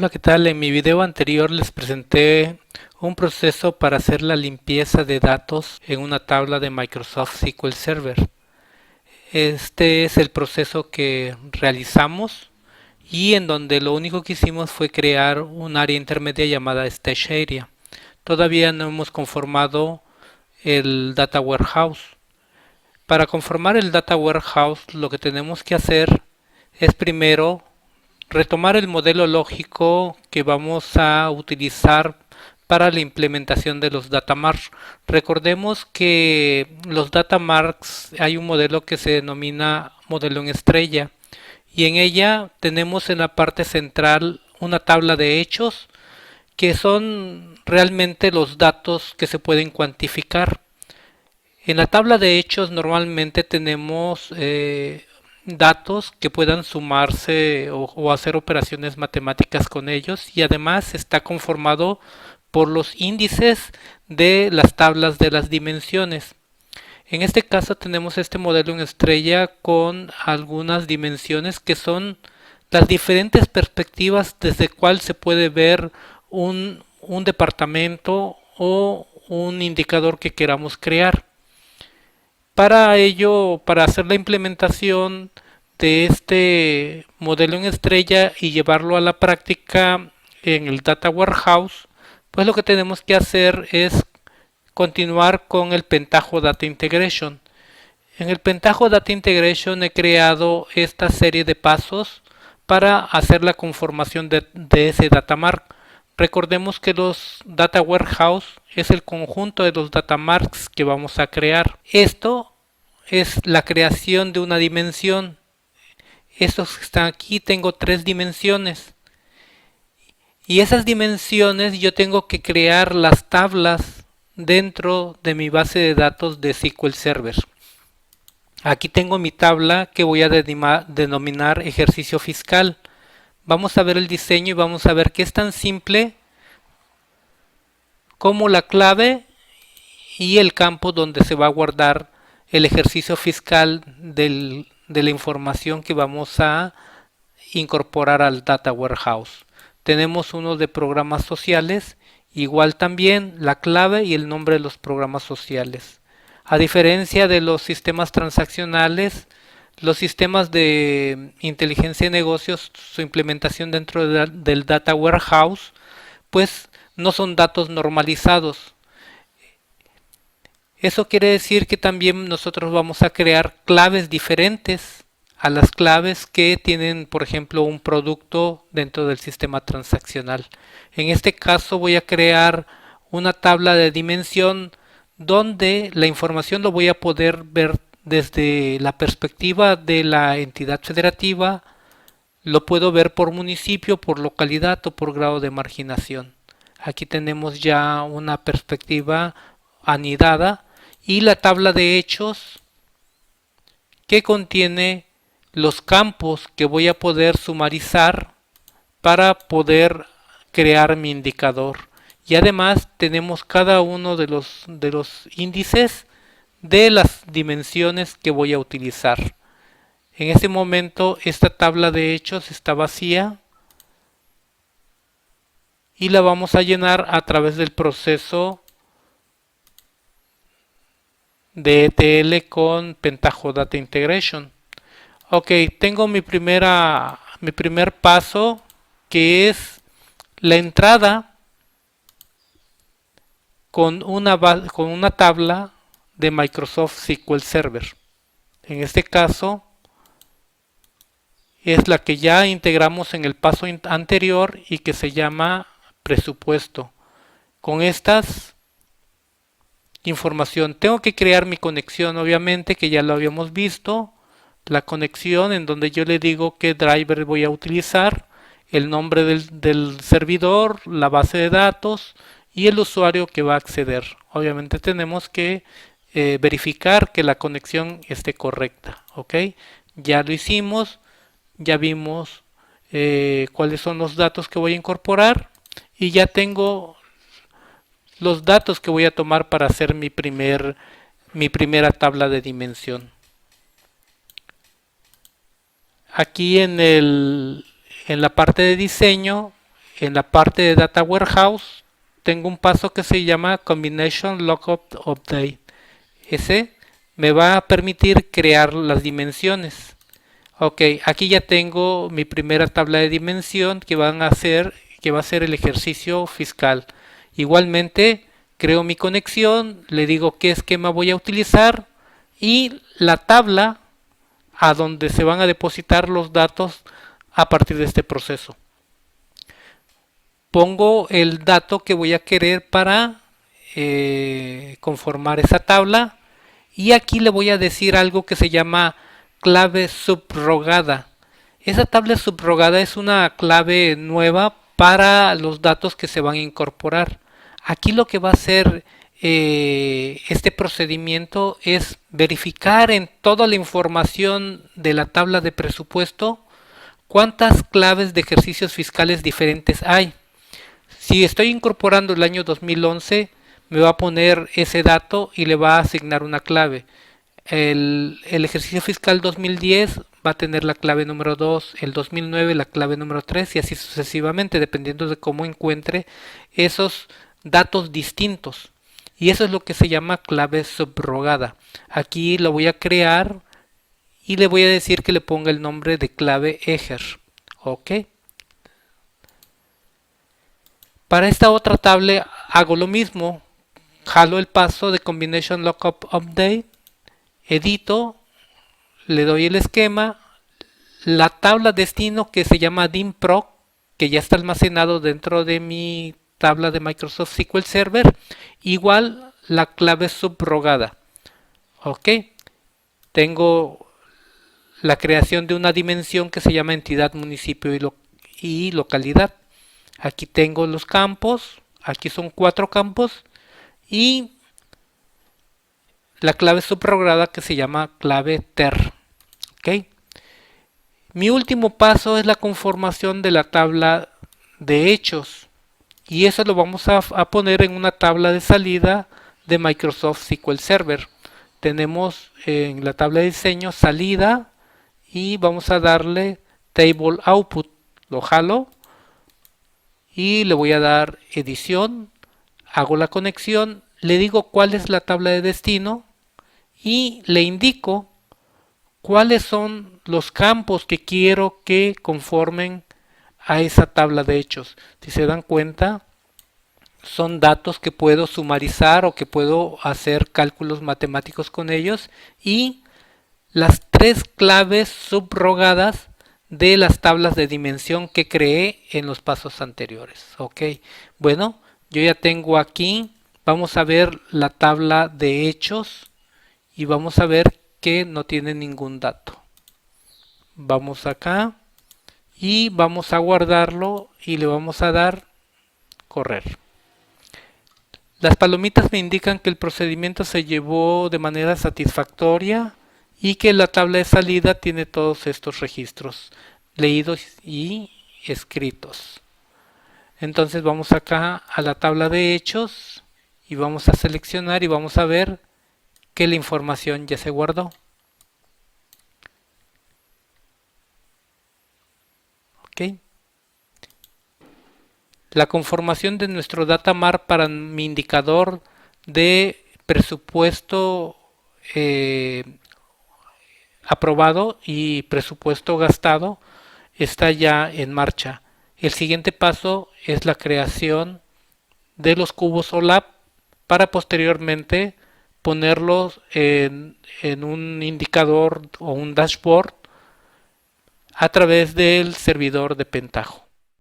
Hola, ¿qué tal? En mi video anterior les presenté un proceso para hacer la limpieza de datos en una tabla de Microsoft SQL Server. Este es el proceso que realizamos y en donde lo único que hicimos fue crear un área intermedia llamada Stage Area. Todavía no hemos conformado el Data Warehouse. Para conformar el Data Warehouse, lo que tenemos que hacer es primero retomar el modelo lógico que vamos a utilizar para la implementación de los datamarks. Recordemos que los datamarks hay un modelo que se denomina modelo en estrella y en ella tenemos en la parte central una tabla de hechos que son realmente los datos que se pueden cuantificar. En la tabla de hechos normalmente tenemos datos que puedan sumarse o hacer operaciones matemáticas con ellos y además está conformado por los índices de las tablas de las dimensiones. En este caso tenemos este modelo en estrella con algunas dimensiones que son las diferentes perspectivas desde cuál se puede ver un departamento o un indicador que queramos crear. Para ello, para hacer la implementación de este modelo en estrella y llevarlo a la práctica en el Data Warehouse, pues lo que tenemos que hacer es continuar con el Pentaho Data Integration. En el Pentaho Data Integration he creado esta serie de pasos para hacer la conformación de ese datamark. Recordemos que los Data Warehouse es el conjunto de los datamarks que vamos a crear. Esto es la creación de una dimensión. Estos que están aquí tengo 3 dimensiones. Y esas dimensiones yo tengo que crear las tablas dentro de mi base de datos de SQL Server. Aquí tengo mi tabla que voy a denominar ejercicio fiscal. Vamos a ver el diseño y vamos a ver que es tan simple como la clave y el campo donde se va a guardar el ejercicio fiscal de la información que vamos a incorporar al Data Warehouse. Tenemos uno de programas sociales, igual también la clave y el nombre de los programas sociales. A diferencia de los sistemas transaccionales, los sistemas de inteligencia de negocios, su implementación dentro del Data Warehouse, pues no son datos normalizados. Eso quiere decir que también nosotros vamos a crear claves diferentes a las claves que tienen, por ejemplo, un producto dentro del sistema transaccional. En este caso voy a crear una tabla de dimensión donde la información lo voy a poder ver desde la perspectiva de la entidad federativa, lo puedo ver por municipio, por localidad o por grado de marginación. Aquí tenemos ya una perspectiva anidada y la tabla de hechos que contiene los campos que voy a poder sumarizar para poder crear mi indicador. Y además tenemos cada uno de los índices de las dimensiones que voy a utilizar. En este momento esta tabla de hechos está vacía y la vamos a llenar a través del proceso de ETL con Pentaho Data Integration. Ok, tengo mi primer paso que es la entrada con una tabla de Microsoft SQL Server. En este caso es la que ya integramos en el paso anterior y que se llama presupuesto. Con estas información tengo que crear mi conexión, obviamente, que ya lo habíamos visto. La conexión en donde yo le digo qué driver voy a utilizar, el nombre del servidor, la base de datos y el usuario que va a acceder. Obviamente tenemos que verificar que la conexión esté correcta. ¿Ok? Ya lo hicimos, ya vimos cuáles son los datos que voy a incorporar y ya tengo los datos que voy a tomar para hacer mi primera tabla de dimensión. Aquí en la parte de diseño en la parte de Data Warehouse tengo un paso que se llama Combination Lookup Update. Ese me va a permitir crear las dimensiones. Ok, aquí ya tengo mi primera tabla de dimensión que va a ser el ejercicio fiscal. Igualmente creo mi conexión, le digo qué esquema voy a utilizar y la tabla a donde se van a depositar los datos a partir de este proceso. Pongo el dato que voy a querer para conformar esa tabla y aquí le voy a decir algo que se llama clave subrogada. Esa tabla subrogada es una clave nueva para los datos que se van a incorporar. Aquí lo que va a hacer este procedimiento es verificar en toda la información de la tabla de presupuesto cuántas claves de ejercicios fiscales diferentes hay. Si estoy incorporando el año 2011, me va a poner ese dato y le va a asignar una clave. El ejercicio fiscal 2010 va a tener la clave número 2, el 2009 la clave número 3 y así sucesivamente, dependiendo de cómo encuentre esos datos distintos. Y eso es lo que se llama clave subrogada. Aquí lo voy a crear y le voy a decir que le ponga el nombre de clave ejer. Ok. Para esta otra tabla hago lo mismo. Jalo el paso de Combination Lookup Update, edito, le doy el esquema, la tabla destino que se llama DIMPROC, que ya está almacenado dentro de mi tabla de Microsoft SQL Server, igual la clave subrogada. Ok, tengo la creación de una dimensión que se llama entidad, municipio y localidad. Aquí tengo los campos, aquí son 4 campos y la clave subrogada que se llama clave ter. ¿Okay? Mi último paso es la conformación de la tabla de hechos y eso lo vamos a poner en una tabla de salida de Microsoft SQL Server. Tenemos en la tabla de diseño salida y vamos a darle table output. Lo jalo y le voy a dar edición, hago la conexión, le digo cuál es la tabla de destino y le indico cuáles son los campos que quiero que conformen a esa tabla de hechos. Si se dan cuenta, son datos que puedo sumarizar o que puedo hacer cálculos matemáticos con ellos y las 3 claves subrogadas de las tablas de dimensión que creé en los pasos anteriores. Ok, bueno, yo ya tengo aquí, vamos a ver la tabla de hechos y vamos a ver que no tiene ningún dato. Vamos acá y vamos a guardarlo y le vamos a dar correr. Las palomitas me indican que el procedimiento se llevó de manera satisfactoria y que la tabla de salida tiene todos estos registros leídos y escritos. Entonces vamos acá a la tabla de hechos y vamos a seleccionar y vamos a ver que la información ya se guardó. ¿Okay? La conformación de nuestro datamar para mi indicador de presupuesto aprobado y presupuesto gastado está ya en marcha. El siguiente paso es la creación de los cubos OLAP para posteriormente ponerlos en un indicador o un dashboard a través del servidor de Pentaho.